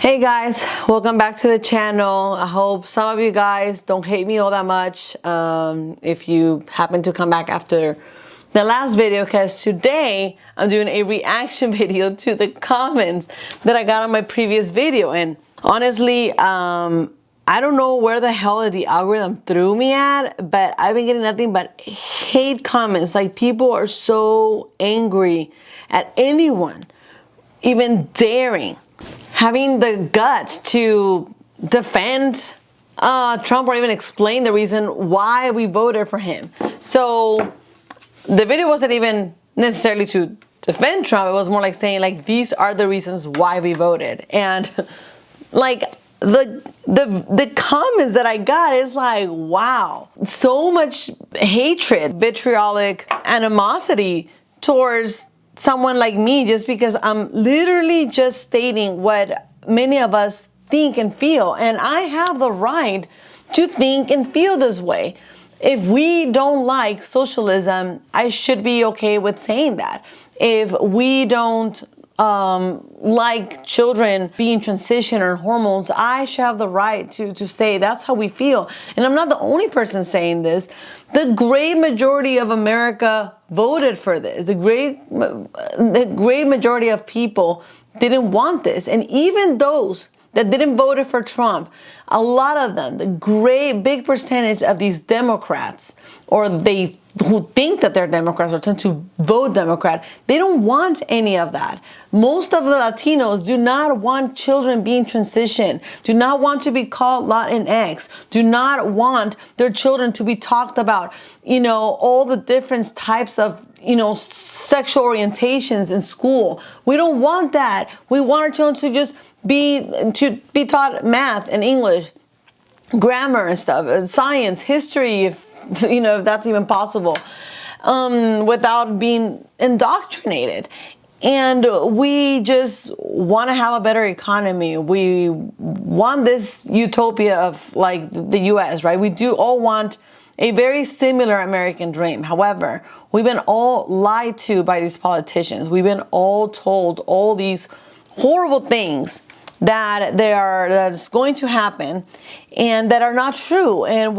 Hey guys, welcome back to the channel. I hope some of you guys don't hate me all that much if you happen to come back after the last video, because today I'm doing a reaction video to the comments that I got on my previous video. And honestly, I don't know where the hell the algorithm threw me at, but I've been getting nothing but hate comments. Like, people are so angry at anyone even daring, having the guts to defend Trump or even explain the reason why we voted for him. So the video wasn't even necessarily to defend Trump. It was more like saying, like, these are the reasons why we voted. And like the comments that I got is like, wow, so much hatred, vitriolic animosity towards someone like me, just because I'm literally just stating what many of us think and feel. And I have the right to think and feel this way. If we don't like socialism, I should be okay with saying that. If we don't like children being transitioned or hormones, I should have the right to say that's how we feel. And I'm not the only person saying this. The great majority of America voted for this. The great majority of people didn't want this. And even those that didn't vote for Trump, a lot of them, the great big percentage of these Democrats, or who think that they're Democrats or tend to vote Democrat, they don't want any of that. Most of the Latinos do not want children being transitioned, do not want to be called Latinx, do not want their children to be talked about, all the different types of, sexual orientations in school. We don't want that. We want our children to just be taught math and English, grammar and stuff, science, history, if that's even possible, without being indoctrinated. And we just want to have a better economy. We want this utopia of like the US, right? We do all want a very similar American dream. However, we've been all lied to by these politicians. We've been all told all these horrible things that's going to happen and that are not true. And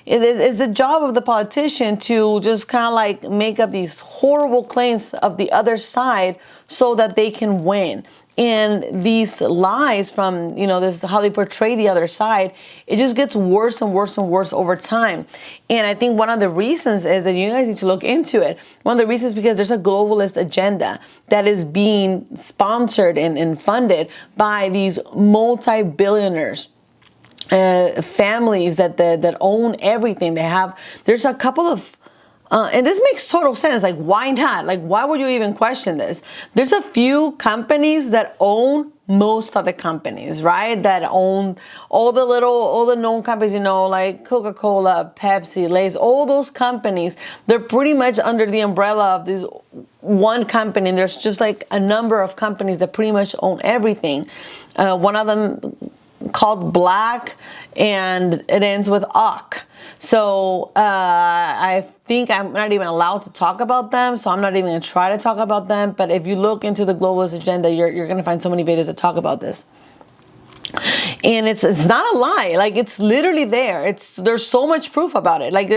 it is the job of the politician to just kind of like make up these horrible claims of the other side so that they can win. And these lies from, this how they portray the other side, it just gets worse and worse and worse over time. And I think one of the reasons is that you guys need to look into it. One of the reasons is because there's a globalist agenda that is being sponsored and funded by these multi-billionaires. Families that own everything. There's a couple of and this makes total sense. Like, why not? Like, why would you even question this? There's a few companies that own most of the companies, right? That own all the known companies, like Coca-Cola, Pepsi, Lay's, all those companies. They're pretty much under the umbrella of this one company. And there's just like a number of companies that pretty much own everything. One of them called Black, and it ends with "ock." So I think I'm not even allowed to talk about them, so I'm not even going to try to talk about them. But if you look into the globalist agenda, you're going to find so many videos that talk about this. And it's not a lie. Like, it's literally there. There's so much proof about it. Like,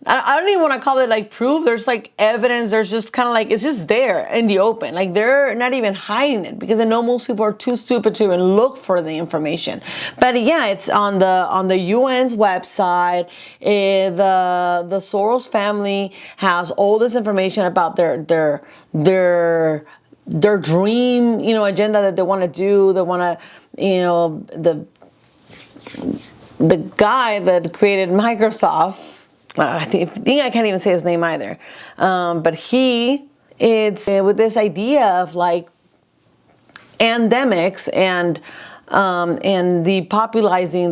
I don't even want to call it like proof. There's like evidence. There's just kind of like, it's just there in the open. Like, they're not even hiding it because I know most people are too stupid to even look for the information. But yeah, it's on the UN's website. The Soros family has all this information about their dream, agenda that they want to do. They want to, the guy that created Microsoft, I think I can't even say his name either. But it's with this idea of like endemics and depopulizing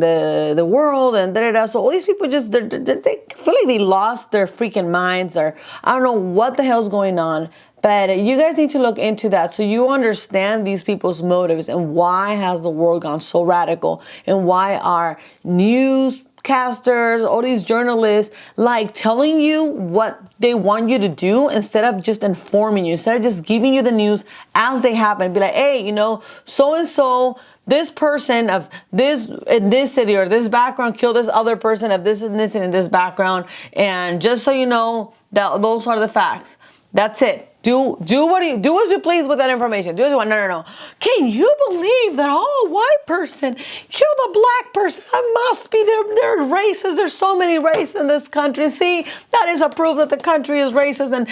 the world and da-da-da. So all these people just, they feel like they lost their freaking minds, or I don't know what the hell's going on. But you guys need to look into that so you understand these people's motives and why has the world gone so radical, and why our news newscasters, all these journalists, like telling you what they want you to do instead of just informing you, instead of just giving you the news as they happen. Be like, hey, you know, so-and-so, this person of this in this city or this background killed this other person of this and this and in this background. And just so you know, that those are the facts. That's it. Do as you please with that information. Do as you want. No. Can you believe that white person killed a black person? That must be they're racist. There's so many races in this country. See, that is a proof that the country is racist, and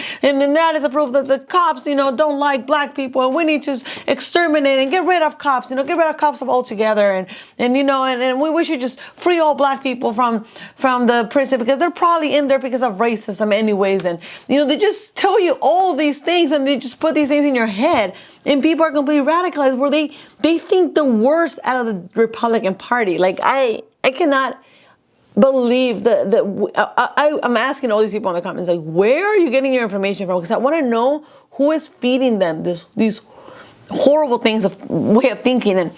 that is a proof that the cops, you know, don't like black people, and we need to exterminate and get rid of cops. You know, get rid of cops altogether, and you know, and we should just free all black people from the prison because they're probably in there because of racism anyways. And you know, they just tell you all these things, and they just put these things in your head, and people are completely radicalized where they think the worst out of the Republican Party. Like I cannot believe I'm asking all these people in the comments, like, where are you getting your information from? Because I want to know who is feeding them these horrible things of way of thinking. And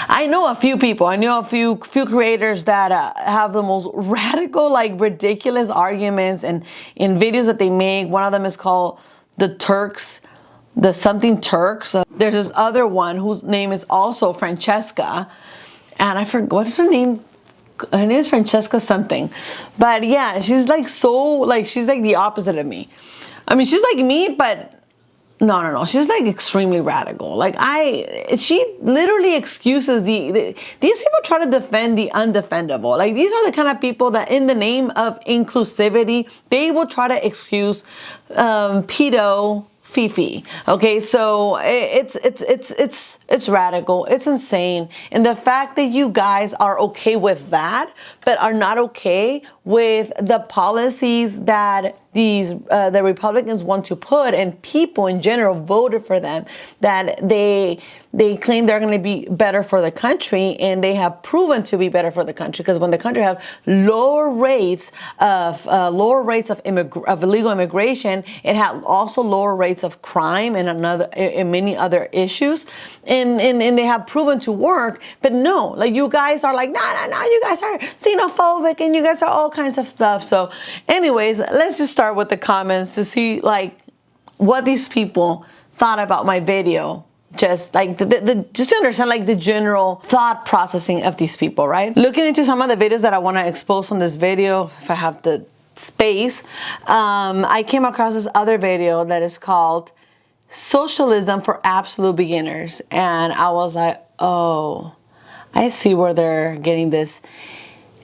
I know a few people. I know a few creators that have the most radical, like ridiculous arguments and in videos that they make. One of them is called the Turks, the something Turks. There's this other one whose name is also Francesca, and I forgot what's her name. Her name is Francesca something, but yeah, she's like she's like the opposite of me. I mean, she's like me, but no. She's like extremely radical. Like she literally excuses these people try to defend the undefendable. Like these are the kind of people that in the name of inclusivity, they will try to excuse pedo Fifi. Okay, so it's radical, it's insane. And the fact that you guys are okay with that, but are not okay with the policies that the Republicans want to put, and people in general voted for them, that they claim they're going to be better for the country, and they have proven to be better for the country, because when the country have lower rates of illegal immigration, it had also lower rates of crime and many other issues, and they have proven to work. But no, like you guys are like, no, you guys are xenophobic and you guys are all kinds of stuff. So anyways, let's just start with the comments to see like what these people thought about my video. Just like just to understand like the general thought processing of these people, right? Looking into some of the videos that I want to expose on this video, if I have the space, I came across this other video that is called Socialism for Absolute Beginners, and I was like, oh, I see where they're getting this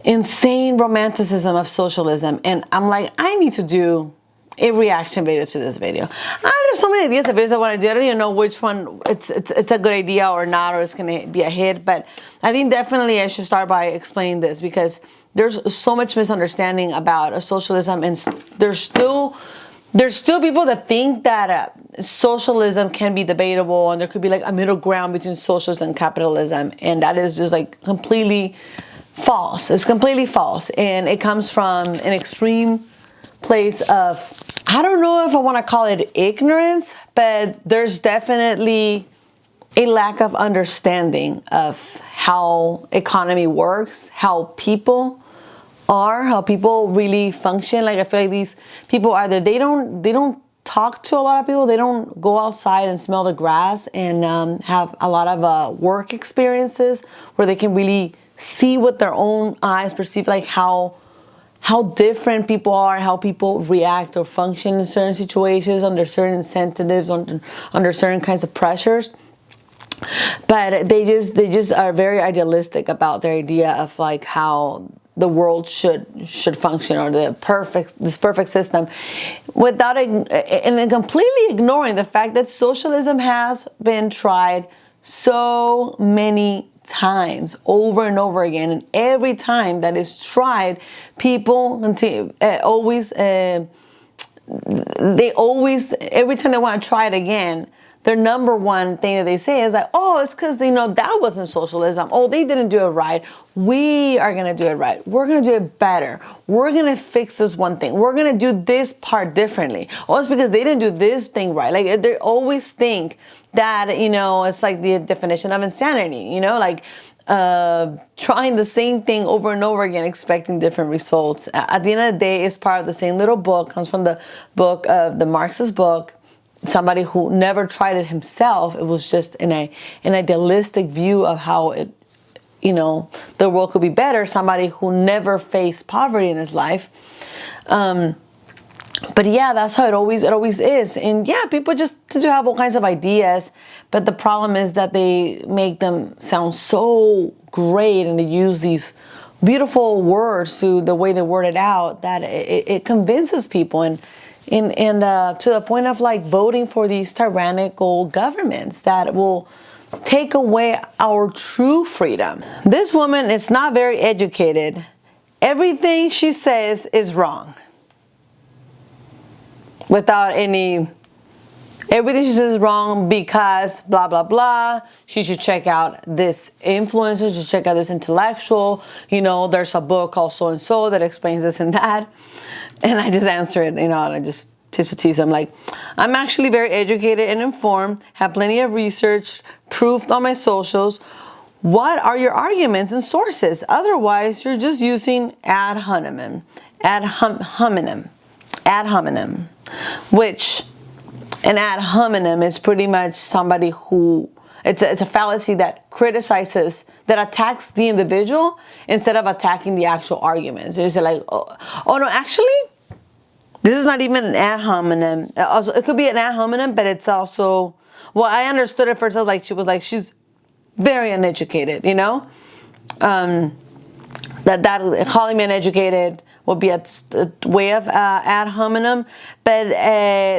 insane romanticism of socialism. And I'm like, I need to do a reaction video to this video. There's so many ideas of videos I want to do. I don't even know which one it's a good idea or not, or it's going to be a hit. But I think definitely I should start by explaining this, because there's so much misunderstanding about socialism, and there's still people that think that socialism can be debatable, and there could be like a middle ground between socialism and capitalism, and that is just like completely false. It's completely false, and it comes from an extreme place of, I don't know if I want to call it ignorance, but there's definitely a lack of understanding of how economy works, how people are, how people really function. Like I feel like these people either they don't talk to a lot of people, they don't go outside and smell the grass and have a lot of work experiences where they can really see with their own eyes, perceive like how different people are, how people react or function in certain situations, under certain incentives, under certain kinds of pressures. But they just are very idealistic about their idea of like how the world should function, or this perfect system, without and completely ignoring the fact that socialism has been tried so many times over and over again, and every time that is tried, people always every time they want to try it again, their number one thing that they say is like, oh, it's because that wasn't socialism. Oh, they didn't do it right. We are gonna do it right. We're gonna do it better. We're gonna fix this one thing. We're gonna do this part differently. Oh, it's because they didn't do this thing right. Like they always think that it's like the definition of insanity. Like trying the same thing over and over again, expecting different results. At the end of the day, it's part of the same little book, comes from the book of the Marxist book. Somebody who never tried it himself. It was just an idealistic view of how it, the world could be better. Somebody who never faced poverty in his life. But yeah, that's how it always is. And yeah, people just have all kinds of ideas, but the problem is that they make them sound so great, and they use these beautiful words to the way they word it out, that it convinces people, and to the point of like voting for these tyrannical governments that will take away our true freedom. This woman is not very educated. Everything she says is wrong. Without everything she says is wrong because blah, blah, blah. She should check out this influencer, she should check out this intellectual. There's a book called so-and-so that explains this and that. And I just answer it, and I just tease. I'm like, I'm actually very educated and informed, have plenty of research, proof on my socials. What are your arguments and sources? Otherwise, you're just using ad hominem. Which an ad hominem is pretty much somebody who, it's a fallacy that criticizes, that attacks the individual instead of attacking the actual arguments. So you say like, oh no, actually, this is not even an ad hominem. Also, it could be an ad hominem, but it's also, well, I understood it first. I was like, she's very uneducated, that calling me uneducated would be a way of ad hominem. But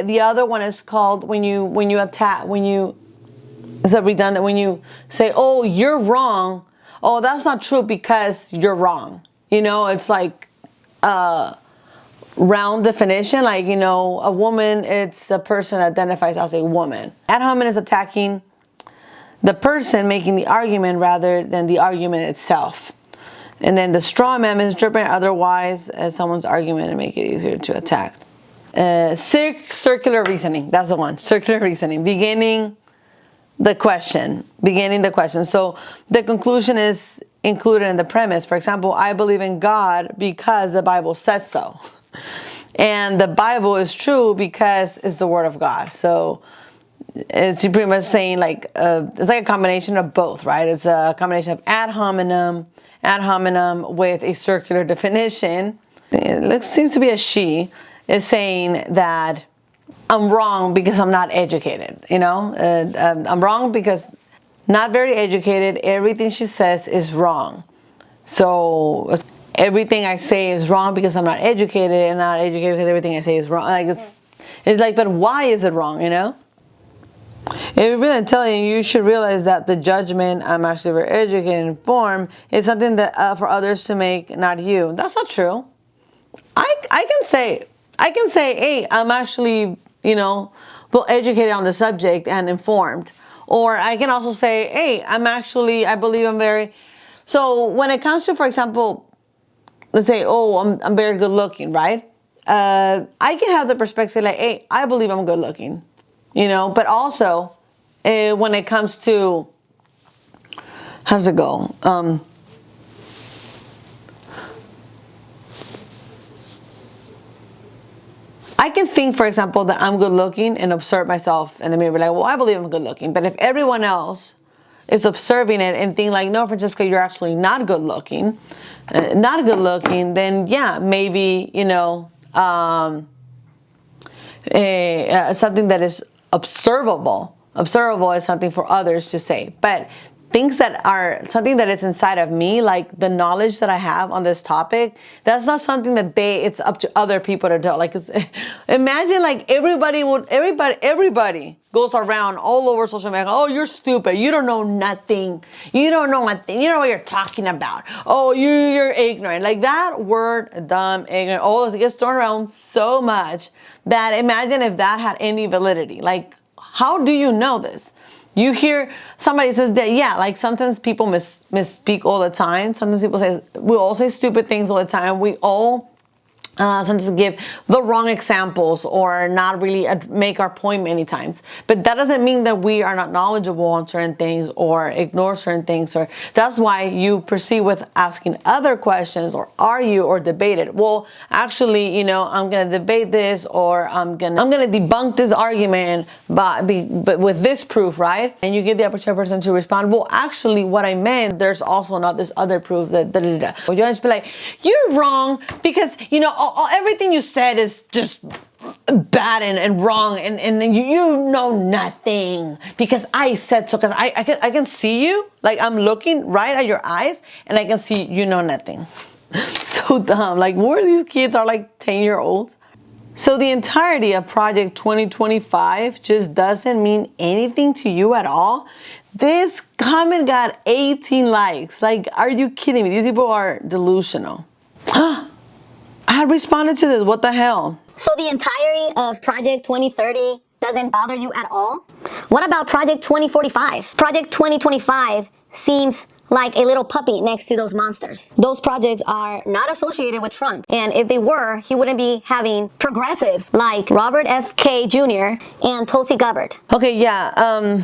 the other one is called when you say, oh, you're wrong. Oh, that's not true because you're wrong. It's like round definition. Like, a woman, it's a person that identifies as a woman. Ad hominem is attacking the person making the argument rather than the argument itself. And then the straw man is interpreting otherwise as someone's argument and make it easier to attack. Circular reasoning. That's the one. Circular reasoning. Beginning the question. So the conclusion is included in the premise. For example, I believe in God because the Bible said so. And the Bible is true because it's the word of God. So it's pretty much saying like, it's like a combination of both, right? It's a combination of ad hominem with a circular definition. It seems to be a she, is saying that I'm wrong because I'm not educated, I'm wrong because not very educated. Everything she says is wrong. So everything I say is wrong because I'm not educated, and not educated because everything I say is wrong. Like it's like, but why is it wrong, If you're really telling you should realize that the judgment, I'm actually very educated and informed, is something that for others to make, not you. That's not true. I can say, hey, I'm actually, well educated on the subject and informed. Or I can also say, hey, I believe I'm very. So when it comes to, for example, let's say, oh, I'm very good looking, right? I can have the perspective like, hey, I believe I'm good looking. But also when it comes to, how does it go? I can think, for example, that I'm good looking and observe myself in the mirror, like, well, I believe I'm good looking. But if everyone else is observing it and think like, no, Francesca, you're actually not good looking, then yeah, maybe, something that is observable is something for others to say. But things that are something that is inside of me, like the knowledge that I have on this topic, that's not something that it's up to other people to do. Like, imagine like everybody goes around all over social media. Oh, you're stupid. You don't know nothing. You don't know what you're talking about. Oh, you're ignorant. Like that word, dumb, ignorant, all this gets thrown around so much that imagine if that had any validity. Like, how do you know this? You hear somebody says that, yeah, like sometimes people misspeak all the time. Sometimes we all say stupid things all the time. We all sometimes give the wrong examples or not really make our point many times. But that doesn't mean that we are not knowledgeable on certain things or ignore certain things. Or that's why you proceed with asking other questions or argue or debate it. Well, actually, you know, I'm gonna debate this, or I'm gonna debunk this argument but with this proof, right? And you give the opportunity person to respond. Well, actually, what I meant, there's also not this other proof that you just be like, you're wrong because, you know, everything you said is just bad and wrong, and you know nothing because I said so, because I can see you, like I'm looking right at your eyes and I can see you know nothing. So dumb. Like, more of these kids are like 10-year-olds. So the entirety of Project 2025 just doesn't mean anything to you at all. This comment got 18 likes. Like, are you kidding me? These people are delusional. I had responded to this. What the hell? So the entirety of Project 2030 doesn't bother you at all? What about Project 2045? Project 2025 seems like a little puppy next to those monsters. Those projects are not associated with Trump. And if they were, he wouldn't be having progressives like Robert F. K. Jr. and Tulsi Gabbard. Okay, yeah.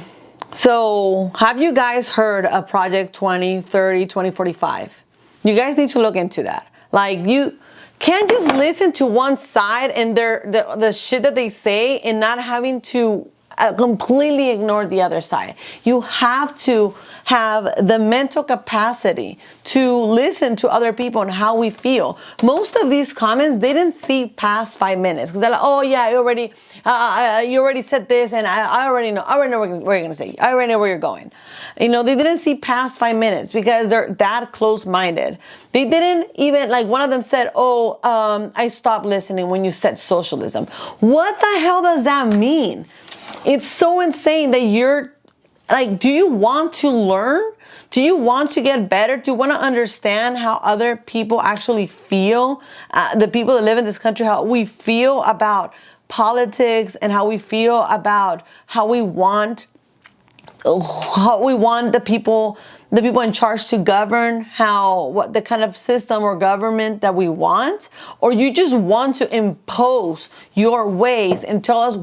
So have you guys heard of Project 2030, 2045? You guys need to look into that. Like, you can't just listen to one side and the shit that they say and not having to completely ignore the other side. You have to have the mental capacity to listen to other people and how we feel. Most of these comments, they didn't see past 5 minutes because they're like, oh yeah, you already said this, and I already know what you're gonna say. I already know where you're going. You know, they didn't see past 5 minutes because they're that close-minded. They didn't even, like, one of them said, oh, I stopped listening when you said socialism. What the hell does that mean? It's so insane that you're like, do you want to learn? Do you want to get better? Do you want to understand how other people actually feel? The people that live in this country, how we feel about politics and how we feel about how we want the people in charge to govern, what the kind of system or government that we want? Or you just want to impose your ways and tell us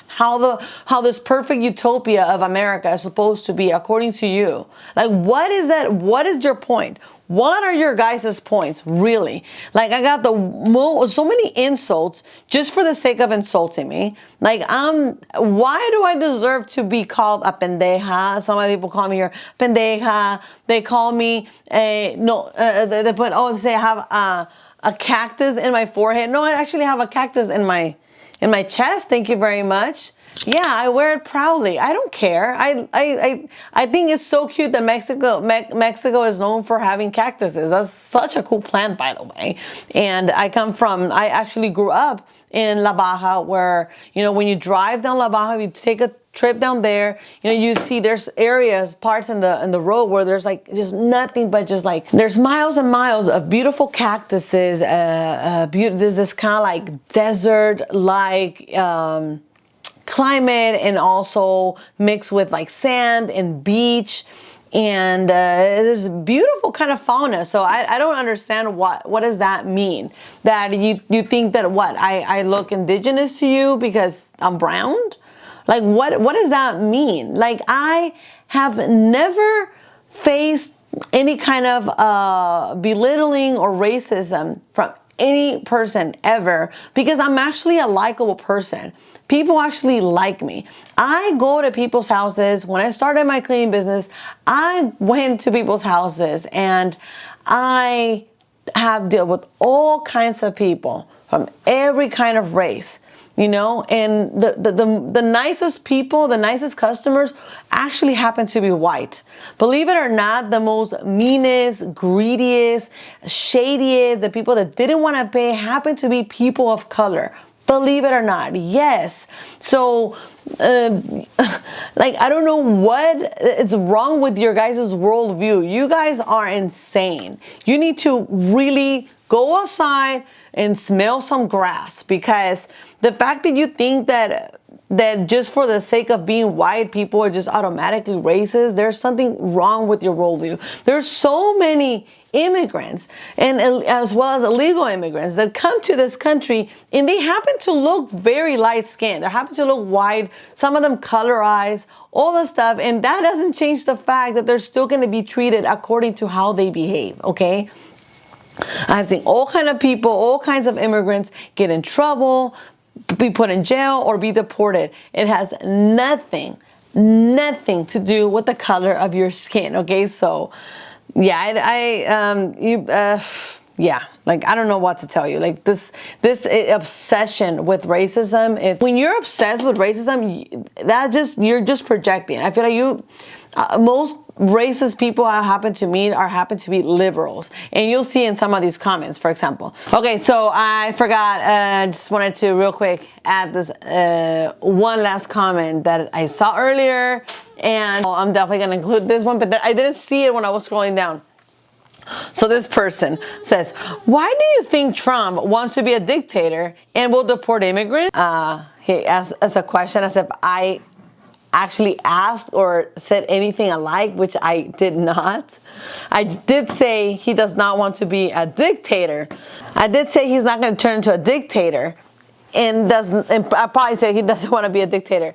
how this perfect utopia of America is supposed to be according to you? Like, what is that? What is your point? What are your guys' points, really? Like, I got so many insults just for the sake of insulting me. Like, why do I deserve to be called a pendeja? Some people call me here pendeja. They call me they say I have a cactus in my forehead. No, I actually have a cactus in my chest. Thank you very much. Yeah, I wear it proudly. I don't care. I think it's so cute that Mexico is known for having cactuses. That's such a cool plant, by the way. And I actually grew up in La Baja, where, you know, when you drive down La Baja, you take a trip down there, you know, you see there's parts in the road where there's like just nothing but just like, there's miles and miles of beautiful cactuses. There's this kind of like desert-like climate, and also mixed with like sand and beach, and there's beautiful kind of fauna. So I don't understand what does that mean, that you think that I look indigenous to you because I'm brown? Like, what does that mean? Like, I have never faced any kind of belittling or racism from any person ever, because I'm actually a likable person. People actually like me. I go to people's houses. When I started my cleaning business, I went to people's houses, and I have dealt with all kinds of people from every kind of race, you know, and the nicest people, the nicest customers actually happen to be white. Believe it or not, the most meanest, greediest, shadiest, the people that didn't want to pay happen to be people of color. Believe it or not, yes. So, like, I don't know what is wrong with your guys' worldview. You guys are insane. You need to really go outside and smell some grass, because the fact that you think that that just for the sake of being white, people are just automatically racist. There's something wrong with your worldview. There's so many immigrants and as well as illegal immigrants that come to this country, and they happen to look very light skinned. They happen to look white, some of them colorized, all the stuff, and that doesn't change the fact that they're still going to be treated according to how they behave. Okay, I've seen all kinds of people, all kinds of immigrants get in trouble, be put in jail, or be deported. It has nothing to do with the color of your skin. Okay, so yeah, yeah, like I don't know what to tell you. Like this obsession with racism. When you're obsessed with racism, you're just projecting. I feel like most racist people I happen to meet happen to be liberals, and you'll see in some of these comments, for example. Okay, so I forgot. Just wanted to real quick add this one last comment that I saw earlier, and I'm definitely gonna include this one, but I didn't see it when I was scrolling down. So this person says, "Why do you think Trump wants to be a dictator and will deport immigrants?" He asked as a question as if I actually asked or said anything alike, which I did not. I did say he does not want to be a dictator. I did say he's not going to turn into a dictator, and I probably said he doesn't want to be a dictator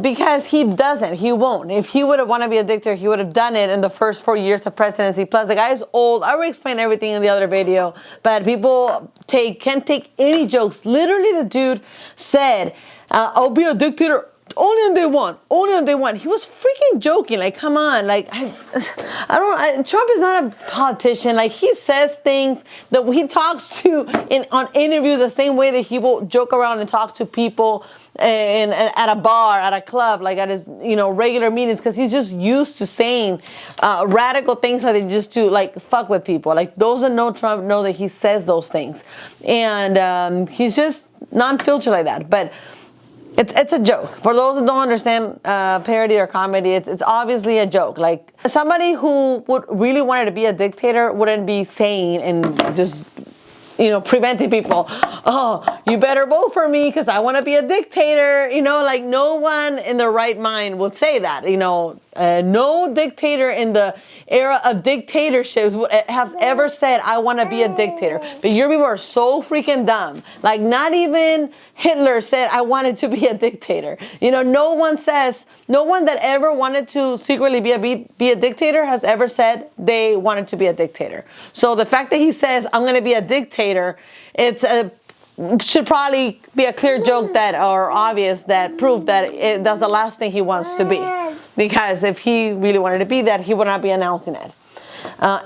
because he doesn't. He won't. If he would have wanted to be a dictator, he would have done it in the first 4 years of presidency. Plus, the guy is old. I already explained everything in the other video, but people can't take any jokes. Literally, the dude said, "I'll be a dictator only on day one, only on day one." He was freaking joking. Like, come on. Like, Trump is not a politician. Like, he says things that he talks to on interviews the same way that he will joke around and talk to people at a bar, at a club, like at his, regular meetings, because he's just used to saying radical things like that just to, like, fuck with people. Like, those that know Trump know that he says those things. And he's just non-filtered like that. But it's a joke. For those that don't understand parody or comedy, it's obviously a joke. Like, somebody who would really wanted to be a dictator wouldn't be saying and just, preventing people, "Oh, you better vote for me because I want to be a dictator." Like, no one in their right mind would say that. No dictator in the era of dictatorships has ever said, "I want to be a dictator." But your people are so freaking dumb. Like, not even Hitler said, "I wanted to be a dictator." No one that ever wanted to secretly be a dictator has ever said they wanted to be a dictator. So the fact that he says, "I'm going to be a dictator," should probably be a clear joke or obvious that proof that that's the last thing he wants to be. Because if he really wanted to be that, he would not be announcing it.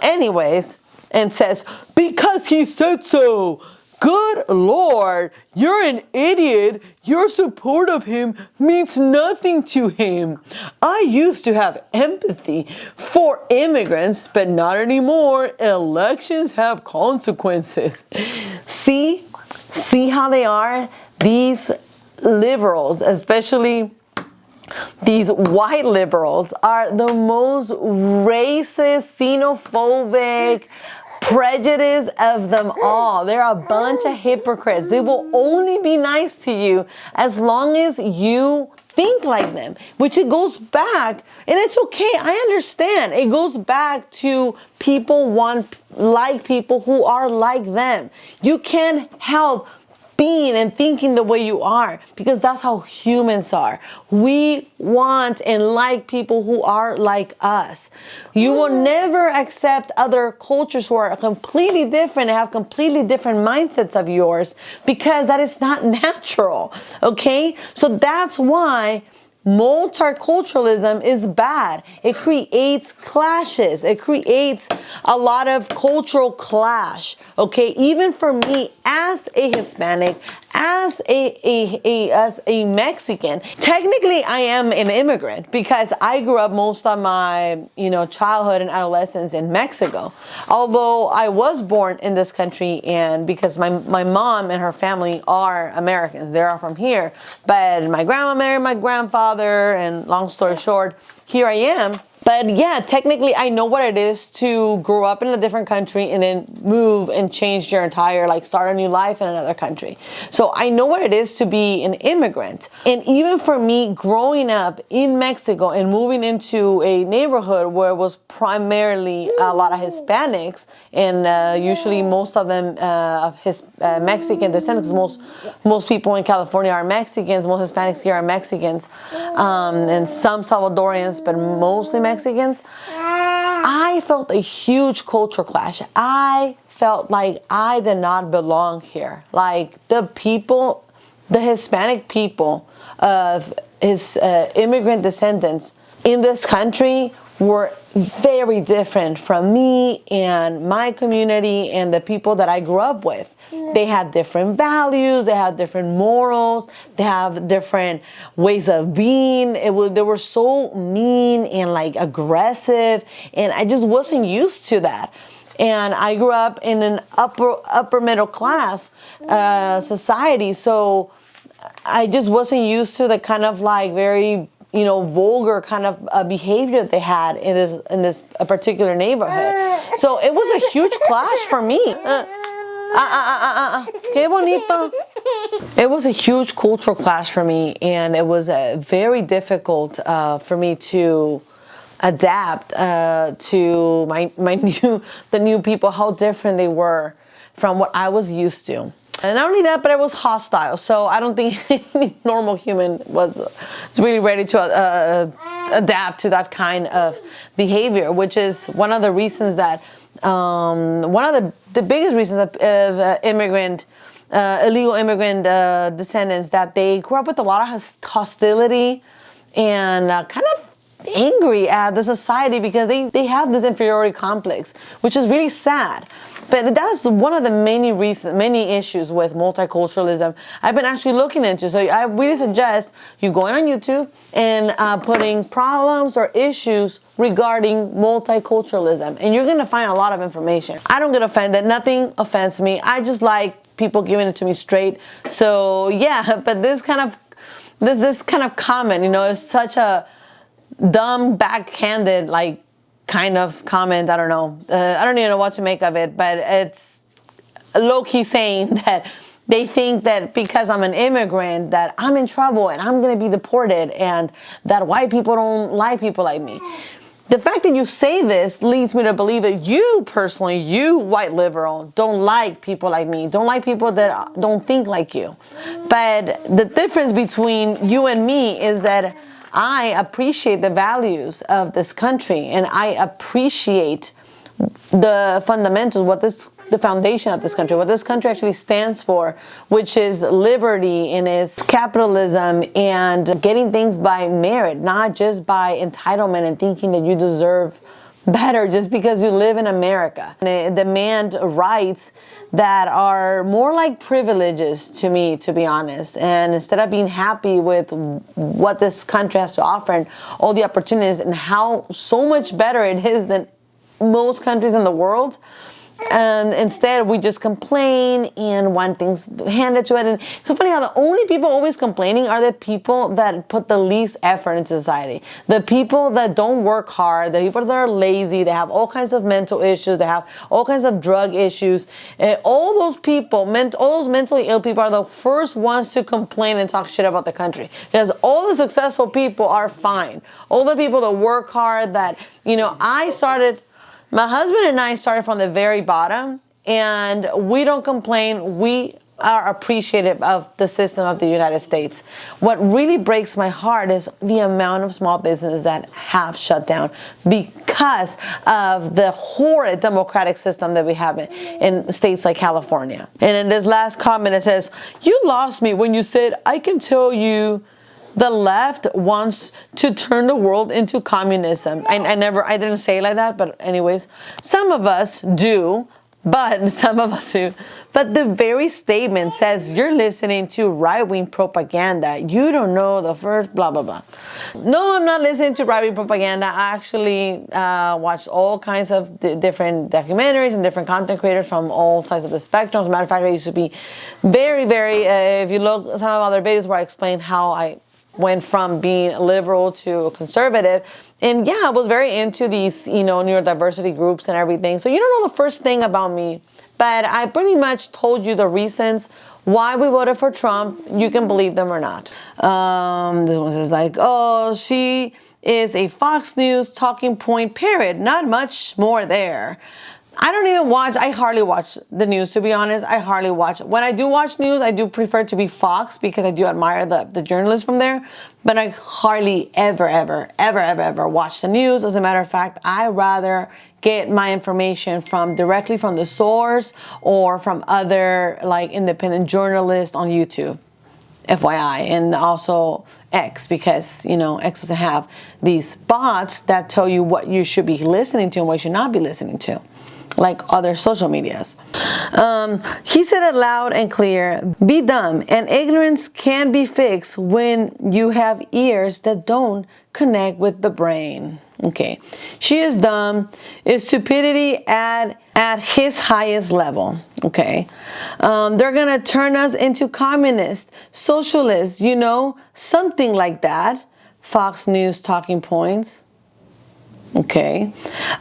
Anyways, and says, "Because he said so. Good Lord, you're an idiot. Your support of him means nothing to him. I used to have empathy for immigrants, but not anymore. Elections have consequences." See how they are? These liberals, especially these white liberals, are the most racist, xenophobic, prejudice of them all. They're a bunch of hypocrites. They will only be nice to you as long as you think like them, which it goes back, and it's okay, I understand. It goes back to people like people who are like them. You can't help being and thinking the way you are, because that's how humans are. We want and like people who are like us. You will never accept other cultures who are completely different and have completely different mindsets of yours, because that is not natural. Okay? So that's why multiculturalism is bad. It creates clashes. It creates a lot of cultural clash. Okay, even for me as a Hispanic, as a Mexican, technically I am an immigrant because I grew up most of my childhood and adolescence in Mexico. Although I was born in this country, and because my mom and her family are Americans, they are from here. But my grandma married my grandfather, and long story short, here I am But yeah, technically I know what it is to grow up in a different country and then move and change your entire, like start a new life in another country. So I know what it is to be an immigrant. And even for me, growing up in Mexico and moving into a neighborhood where it was primarily a lot of Hispanics, and usually most of them of his Mexican descent, because most people in California are Mexicans, most Hispanics here are Mexicans, and some Salvadorians, but mostly Mexicans. I felt a huge culture clash. I felt like I did not belong here. Like the people, the Hispanic people of his immigrant descendants in this country were very different from me and my community and the people that I grew up with. They had different values, they had different morals, they have different ways of being. They were so mean and like aggressive, and I just wasn't used to that. And I grew up in an upper middle class society, so I just wasn't used to the kind of like very, you know, vulgar kind of behavior they had in this particular neighborhood. So it was a huge clash for me. Qué bonito. It was a huge cultural clash for me, and it was very difficult for me to adapt to the new people, how different they were from what I was used to. And not only that, but it was hostile. So I don't think any normal human was really ready to adapt to that kind of behavior, which is one of the reasons that one of the biggest reasons of illegal immigrant descendants, that they grew up with a lot of hostility and kind of angry at the society because they have this inferiority complex, which is really sad. But that's one of the many issues with multiculturalism I've been actually looking into. So I really suggest you going on YouTube and putting problems or issues regarding multiculturalism, and you're gonna find a lot of information. I don't get offended. Nothing offends me. I just like people giving it to me straight. So yeah, but this kind of comment, you know, is such a dumb, backhanded, like, kind of comment. I don't know. I don't even know what to make of it, but it's low-key saying that they think that because I'm an immigrant that I'm in trouble and I'm going to be deported, and that white people don't like people like me. The fact that you say this leads me to believe that you personally, you white liberal, don't like people like me, don't like people that don't think like you. But the difference between you and me is that I appreciate the values of this country, and I appreciate the fundamentals, the foundation of this country, what this country actually stands for, which is liberty and is capitalism and getting things by merit, not just by entitlement and thinking that you deserve better just because you live in America. And they demand rights that are more like privileges to me, to be honest. And instead of being happy with what this country has to offer and all the opportunities and how so much better it is than most countries in the world, instead we just complain and want things handed to it. And it's so funny how the only people always complaining are the people that put the least effort into society, the people that don't work hard, the people that are lazy, they have all kinds of mental issues, they have all kinds of drug issues. And all those people, all those mentally ill people, are the first ones to complain and talk shit about the country, because all the successful people are fine. All the people that work hard, that, you know, my husband and I started from the very bottom, and we don't complain. We are appreciative of the system of the United States. What really breaks my heart is the amount of small businesses that have shut down because of the horrid democratic system that we have in states like California. And in this last comment, it says, "You lost me when you said, I can tell you the left wants to turn the world into communism." I didn't say it like that, but anyways, some of us do, but some of us do. But the very statement says you're listening to right-wing propaganda. You don't know the first blah, blah, blah. No, I'm not listening to right-wing propaganda. I actually watched all kinds of different documentaries and different content creators from all sides of the spectrum. As a matter of fact, I used to be very, very, if you look at some of other videos where I explain how I went from being liberal to conservative. And yeah, I was very into these, neurodiversity groups and everything. So you don't know the first thing about me, but I pretty much told you the reasons why we voted for Trump. You can believe them or not. This one says like, oh, she is a Fox News talking point parrot. Not much more there. I don't even watch, I hardly watch the news, to be honest. I hardly watch. When I do watch news, I do prefer to be Fox because I do admire the journalists from there. But I hardly ever watch the news. As a matter of fact, I rather get my information directly from the source or from other like independent journalists on YouTube. FYI, and also X, because X doesn't have these bots that tell you what you should be listening to and what you should not be listening to, like other social medias. He said it loud and clear, be dumb, and ignorance can be fixed when you have ears that don't connect with the brain. Okay, she is dumb, is stupidity at his highest level. Okay, they're gonna turn us into communists, socialists, something like that. Fox News talking points. Okay,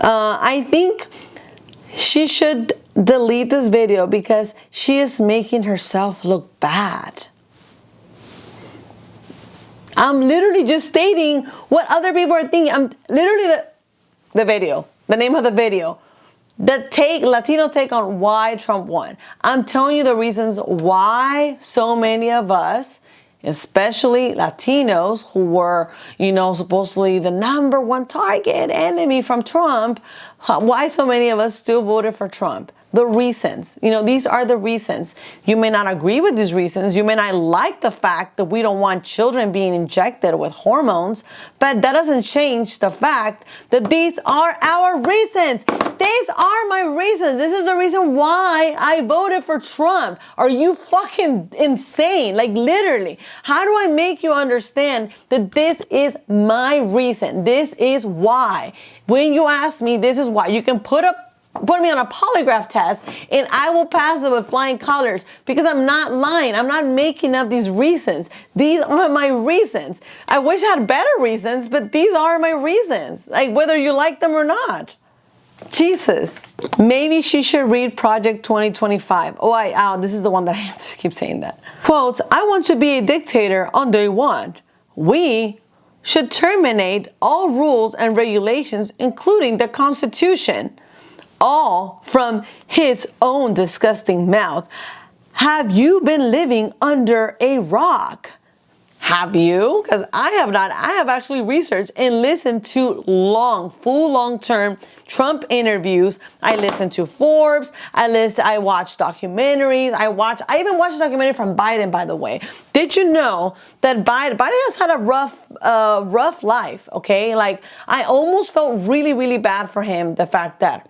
I think she should delete this video because she is making herself look bad. I'm literally just stating what other people are thinking. I'm literally the video, the name of the video, Latino take on why Trump won. I'm telling you the reasons why so many of us, especially Latinos who were, supposedly the #1 target enemy from Trump, why so many of us still voted for Trump. The reasons, these are the reasons. You may not agree with these reasons. You may not like the fact that we don't want children being injected with hormones, but that doesn't change the fact that these are our reasons. These are my reasons. This is the reason why I voted for Trump. Are you fucking insane? Like literally, how do I make you understand that this is my reason? This is why. When you ask me, this is why. You can put me on a polygraph test and I will pass it with flying colors because I'm not lying. I'm not making up these reasons. These are my reasons. I wish I had better reasons, but these are my reasons. Like whether you like them or not. Jesus. Maybe she should read Project 2025. This is the one that I keep saying that. Quote, I want to be a dictator on day one. We should terminate all rules and regulations, including the Constitution. All from his own disgusting mouth. Have you been living under a rock? Have you? Because I have not. I have actually researched and listened to long-term Trump interviews. I listened to Forbes. I watched documentaries. I even watched a documentary from Biden, by the way. Did you know that Biden has had a rough life, okay? Like, I almost felt really bad for him, the fact that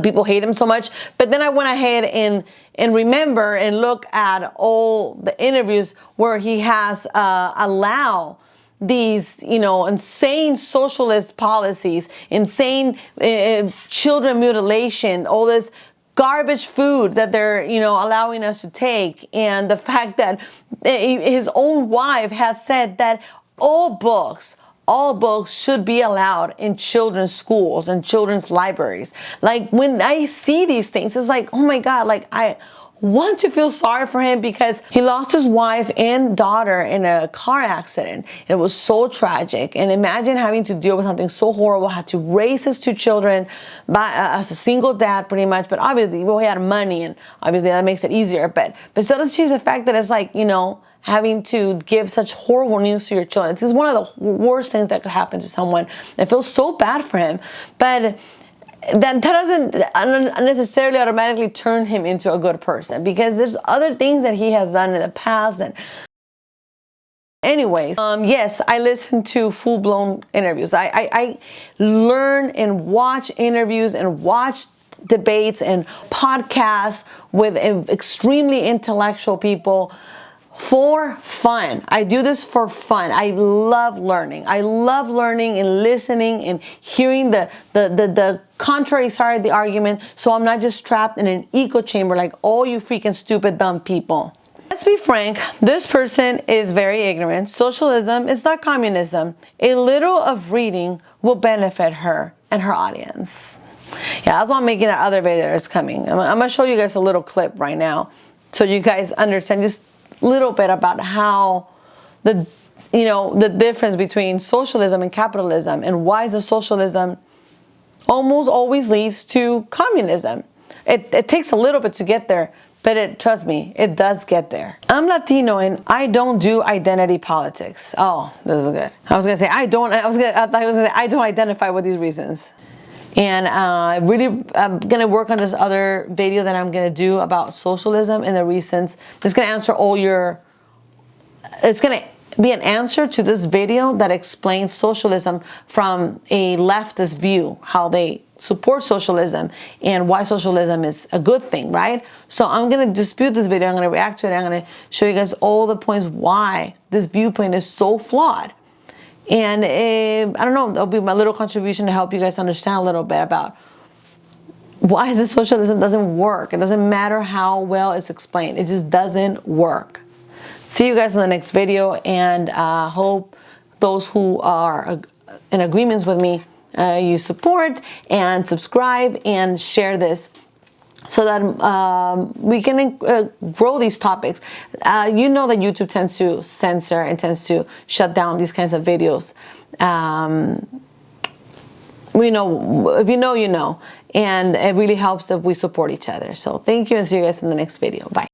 people hate him so much. But then I went ahead and remember and look at all the interviews where he has allowed these, insane socialist policies, insane children mutilation, all this garbage food that they're, allowing us to take. And the fact that his own wife has said that all books should be allowed in children's schools and children's libraries. Like when I see these things, it's like, oh my God, like I want to feel sorry for him because he lost his wife and daughter in a car accident. It was so tragic. And imagine having to deal with something so horrible, had to raise his 2 children as a single dad pretty much. But obviously, he had money and obviously that makes it easier. But still doesn't change the fact that it's like, having to give such horrible news to your children. This is one of the worst things that could happen to someone. I feel so bad for him. But that doesn't necessarily automatically turn him into a good person because there's other things that he has done in the past. And anyways, yes, I listen to full-blown interviews. I learn and watch interviews and watch debates and podcasts with extremely intellectual people for fun. I do this for fun. I love learning. I love learning and listening and hearing the contrary side of the argument, so I'm not just trapped in an echo chamber like all you freaking stupid dumb people. Let's be frank, this person is very ignorant. Socialism is not communism. A little of reading will benefit her and her audience. Yeah, that's why I'm making that other video that's coming. I'm going to show you guys a little clip right now so you guys understand just a little bit about how the difference between socialism and capitalism, and why the socialism almost always leads to communism. It takes a little bit to get there, but trust me, it does get there. I'm Latino and I don't do identity politics. Oh, this is good. I was gonna say I thought I was gonna say I don't identify with these reasons. And I'm gonna work on this other video that I'm gonna do about socialism and the reasons. It's gonna answer it's gonna be an answer to this video that explains socialism from a leftist view, how they support socialism and why socialism is a good thing, right? So I'm going to dispute this video. I'm going to react to it. I'm going to show you guys all the points why this viewpoint is so flawed. And I don't know, that'll be my little contribution to help you guys understand a little bit about why this socialism doesn't work. It doesn't matter how well it's explained. It just doesn't work. See you guys in the next video, and hope those who are in agreements with me, you support and subscribe and share this so that we can grow these topics. You know that YouTube tends to censor and tends to shut down these kinds of videos. We know, if you know, you know. And it really helps if we support each other. So thank you, and see you guys in the next video. Bye.